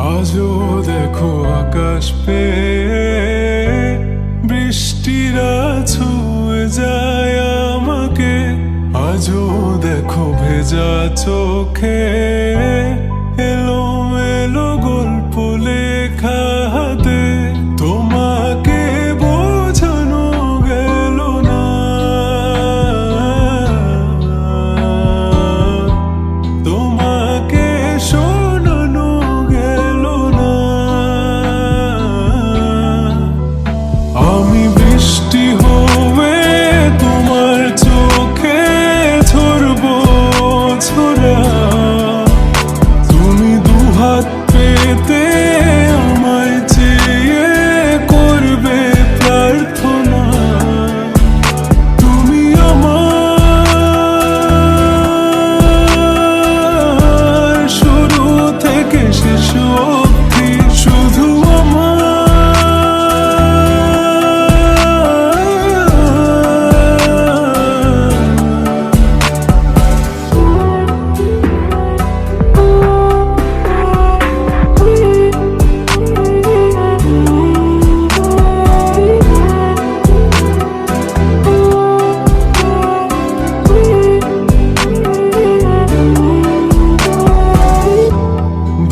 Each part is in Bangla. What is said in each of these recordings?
আজও দেখো আকাশ পেয়ে বৃষ্টিরা ছুঁয়ে যায় আমাকে। আজও দেখো ভেজা চোখে এলোমেলো গল্প লেখা হাতে। তোমাকে বোঝানো গেল না, তোমাকে শোনানো গেল না। আমি বৃষ্টি হয়ে তোমার চোখে ঝরবো ছোড়া, তুমি দুহাত পেতে আমায় চেয়ে করবে প্রার্থনা। তুমি আমার শুরু থেকে শেষ অবধি, শুধু আমার।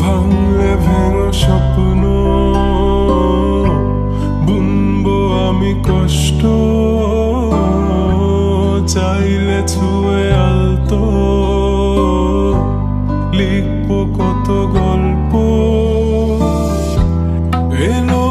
ভাঙলে ভেঙো স্বপ্ন বুনবো আমি কষ্ট, চাইলে ছুঁয়ে আলতো লিখবো কত গল্প। এলো